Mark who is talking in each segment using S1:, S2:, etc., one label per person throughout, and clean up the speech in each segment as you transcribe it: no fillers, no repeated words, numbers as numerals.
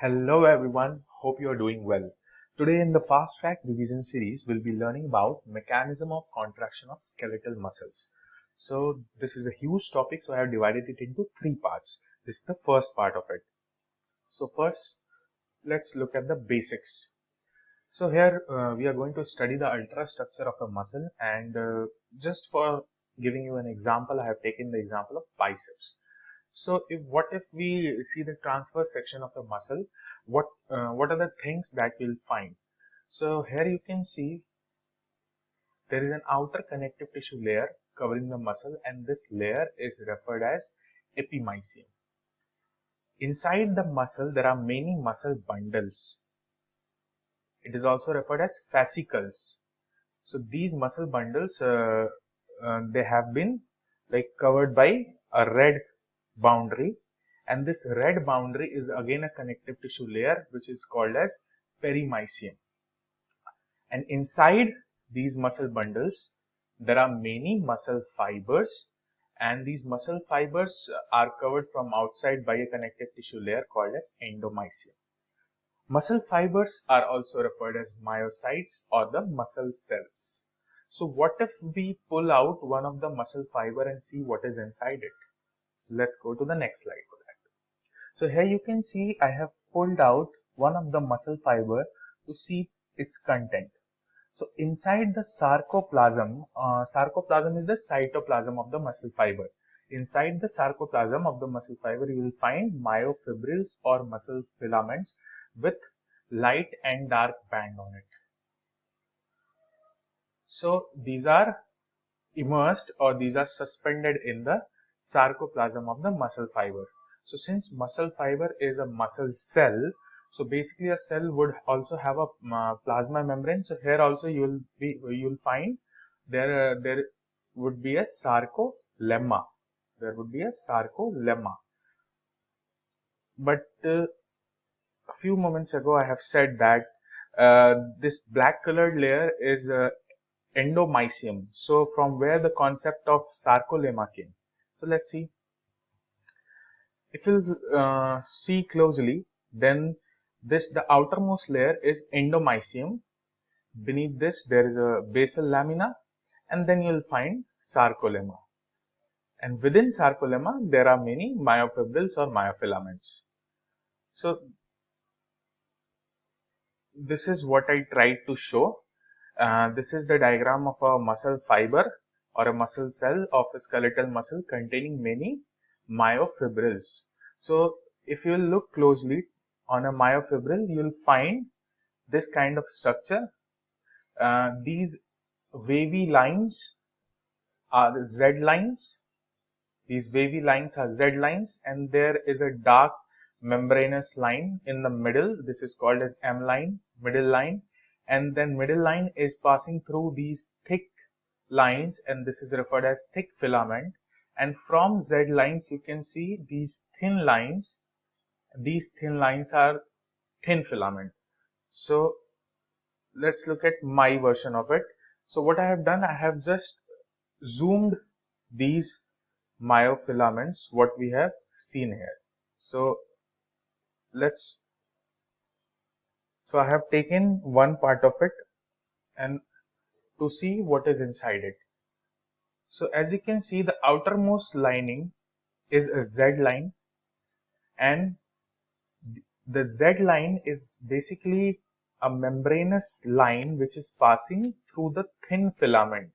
S1: Hello everyone, hope you are doing well. Today in the Fast Track Revision series, we'll be learning about mechanism of contraction of skeletal muscles. So this is a huge topic, so I have divided it into three parts. This is the first part of it. So first, let's look at the basics. So here we are going to study the ultrastructure of a muscle, and just for giving you an example, I have taken the example of biceps. So what if we see the transverse section of the muscle? What are the things that we'll find? So here you can see there is an outer connective tissue layer covering the muscle, and this layer is referred as epimysium. Inside the muscle there are many muscle bundles. It is also referred as fascicles. So these muscle bundles they have been covered by a red boundary, and this red boundary is again a connective tissue layer which is called as perimysium. And inside these muscle bundles there are many muscle fibers, and these muscle fibers are covered from outside by a connective tissue layer called as endomysium. Muscle fibers are also referred as myocytes or the muscle cells. So what if we pull out one of the muscle fiber and see what is inside it? So let's go to the next slide for that. So here you can see I have pulled out one of the muscle fiber to see its content. So inside the sarcoplasm, sarcoplasm is the cytoplasm of the muscle fiber. Inside the sarcoplasm of the muscle fiber, you will find myofibrils or muscle filaments with light and dark band on it. So these are immersed, or these are suspended in the sarcoplasm of the muscle fiber. So since muscle fiber is a muscle cell, so basically a cell would also have a plasma membrane. So here also you will find there would be a sarcolemma. There would be a sarcolemma. But a few moments ago I have said that this black colored layer is endomysium. So from where the concept of sarcolemma came. So let's see. If you see closely, then the outermost layer is endomysium. Beneath this there is a basal lamina, and then you'll find sarcolemma. And within sarcolemma there are many myofibrils or myofilaments. So this is what I tried to show. This is the diagram of a muscle fiber or a muscle cell of a skeletal muscle containing many myofibrils. So if you look closely on a myofibril, you'll find this kind of structure. These wavy lines are Z lines. These wavy lines are Z lines, and there is a dark membranous line in the middle. This is called as M line, middle line, and then middle line is passing through these thick lines, and this is referred as thick filament. And from Z lines you can see these thin lines. These thin lines are thin filament. So let's look at my version of it. So what I have done, I have just zoomed these myofilaments, what we have seen here. So I have taken one part of it and to see what is inside it. So as you can see, the outermost lining is a Z line, and the Z line is basically a membranous line which is passing through the thin filament.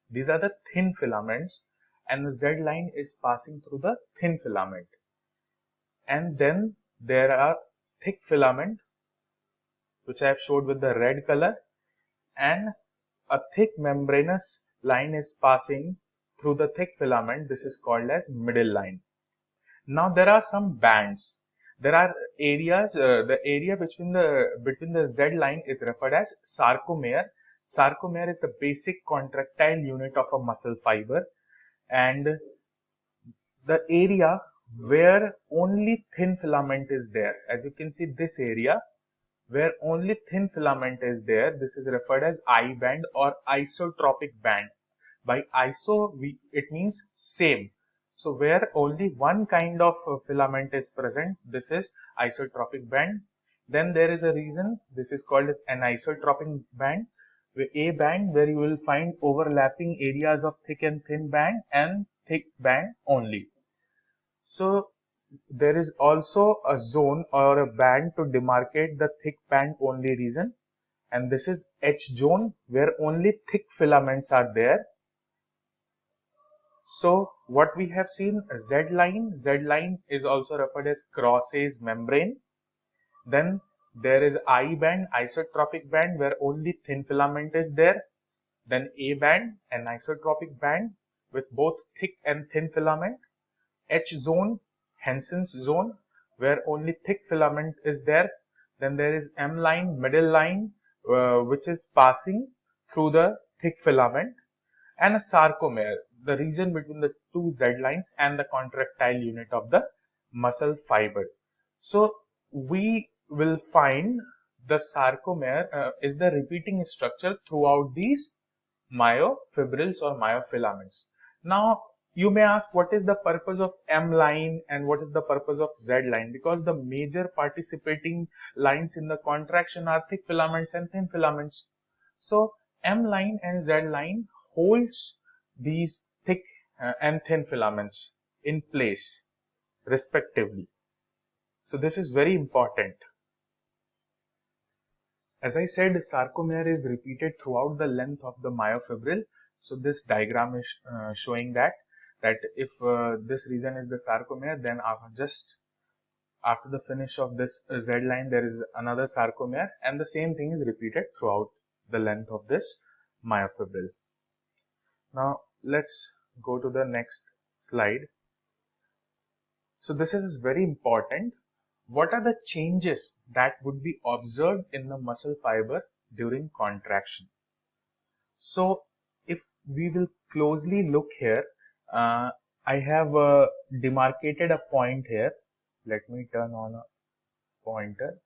S1: These are the thin filaments, and the Z line is passing through the thin filament. And then there are thick filament, which I have showed with the red color, and a thick membranous line is passing through the thick filament. This is called as middle line. Now there are some bands. There are areas, the area between the Z line is referred as sarcomere. Sarcomere is the basic contractile unit of a muscle fiber, and the area where only thin filament is there, as you can see, this area where only thin filament is there, this is referred as I band or isotropic band. By iso, it means same. So where only one kind of filament is present, this is isotropic band. Then there is a region, this is called as anisotropic band, a band where you will find overlapping areas of thick and thin band and thick band only. So there is also a zone or a band to demarcate the thick band only region, and this is H zone where only thick filaments are there. So what we have seen, Z line is also referred as Croce's membrane. Then there is I band, isotropic band, where only thin filament is there. Then A band, an isotropic band with both thick and thin filament. H zone, Hansen's zone, where only thick filament is there. Then there is M line, middle line, which is passing through the thick filament. And a sarcomere, the region between the two Z lines and the contractile unit of the muscle fiber. So we will find the sarcomere is the repeating structure throughout these myofibrils or myofilaments. Now you may ask, what is the purpose of M line and what is the purpose of Z line? Because the major participating lines in the contraction are thick filaments and thin filaments. So M line and Z line holds these thick and thin filaments in place respectively. So this is very important. As I said, sarcomere is repeated throughout the length of the myofibril. So this diagram is showing that if this region is the sarcomere, then just after the finish of this Z line there is another sarcomere, and the same thing is repeated throughout the length of this myofibril. Now let's go to the next slide. So this is very important. What are the changes that would be observed in the muscle fiber during contraction? So if we will closely look here, I have demarcated a point here. Let me turn on a pointer.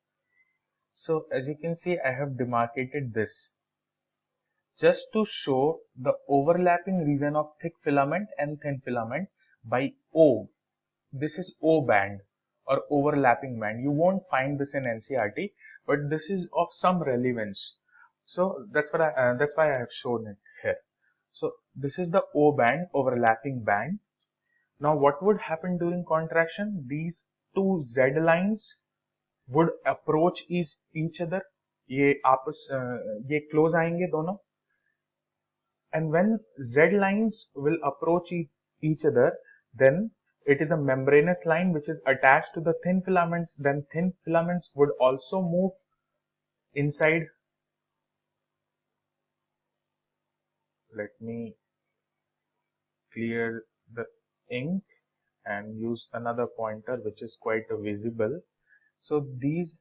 S1: So as you can see, I have demarcated this just to show the overlapping region of thick filament and thin filament by O. This is O band or overlapping band. You won't find this in NCERT, but this is of some relevance. So that's why I have shown it here. So this is the O band, overlapping band. Now what would happen during contraction? These two Z lines would approach each other. ये close आएंगे दोनों. And when Z lines will approach each other, then it is a membranous line which is attached to the thin filaments. Then thin filaments would also move inside. Let me clear the ink and use another pointer which is quite visible. So these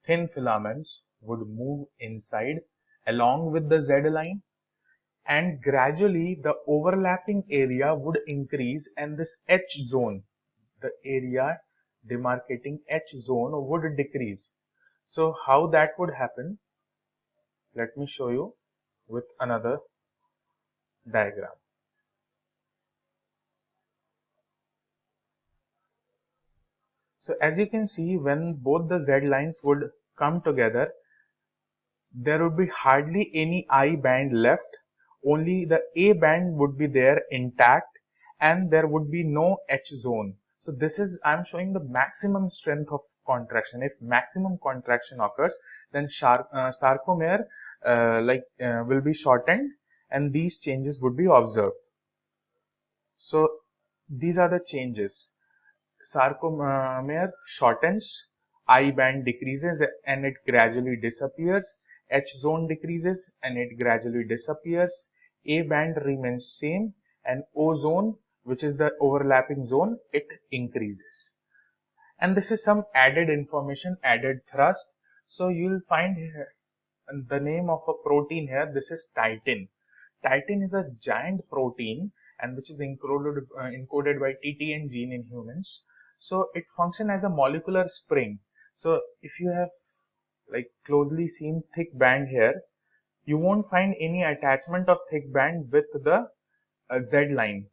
S1: thin filaments would move inside along with the Z line, and gradually the overlapping area would increase, and this H zone, the area demarcating H zone, would decrease. So how that would happen? Let me show you with another diagram. So as you can see, when both the Z lines would come together, there would be hardly any I band left. Only the A band would be there intact, and there would be no H zone. So this is, I am showing the maximum strength of contraction. If maximum contraction occurs, then sarcomere will be shortened, and these changes would be observed. So these are the changes. Sarcomere shortens, I band decreases and it gradually disappears, H zone decreases and it gradually disappears, A band remains same, and O zone, which is the overlapping zone, it increases. And this is some added information, added thrust. So you will find here the name of a protein here. This is titin. Titin is a giant protein and which is encoded by TTN gene in humans. So it functions as a molecular spring. So if you have closely seen thick band here, you won't find any attachment of thick band with the Z line.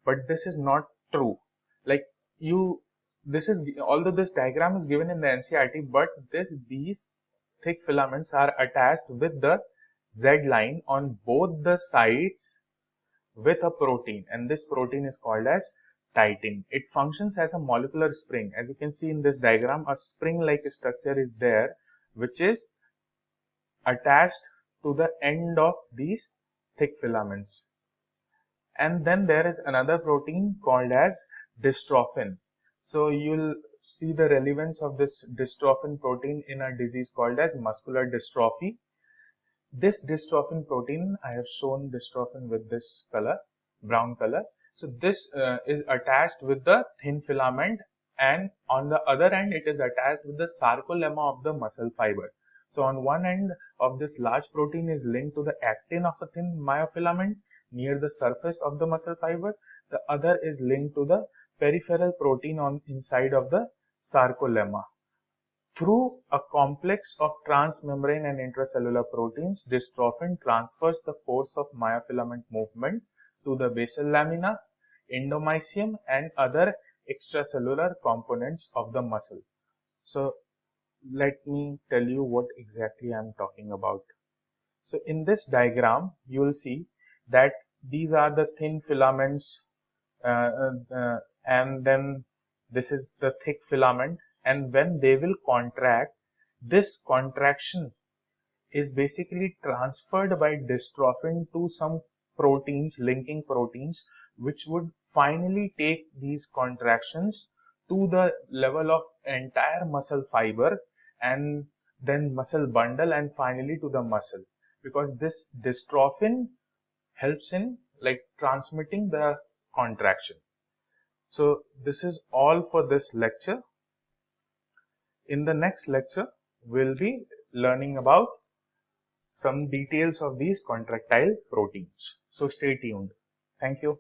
S1: But this is not true. although this diagram is given in the NCERT, but these thick filaments are attached with the Z line on both the sides with a protein, and this protein is called as titin. It functions as a molecular spring. As you can see in this diagram, a spring-like structure is there which is attached to the end of these thick filaments. And then there is another protein called as dystrophin. So you'll see the relevance of this dystrophin protein in a disease called as muscular dystrophy. This dystrophin protein, I have shown dystrophin with this color, brown color. So this is attached with the thin filament, and on the other end it is attached with the sarcolemma of the muscle fiber. So on one end of this large protein is linked to the actin of a thin myofilament near the surface of the muscle fiber. The other is linked to the peripheral protein on inside of the sarcolemma. Through a complex of transmembrane and intracellular proteins, dystrophin transfers the force of myofilament movement to the basal lamina, endomysium, and other extracellular components of the muscle. So let me tell you what exactly I am talking about. So in this diagram, you will see that these are the thin filaments, and then this is the thick filament, and when they will contract, this contraction is basically transferred by dystrophin to some proteins, linking proteins, which would finally take these contractions to the level of entire muscle fiber and then muscle bundle and finally to the muscle, because this dystrophin helps in transmitting the contraction. So this is all for this lecture. In the next lecture, we'll be learning about some details of these contractile proteins. So stay tuned. Thank you.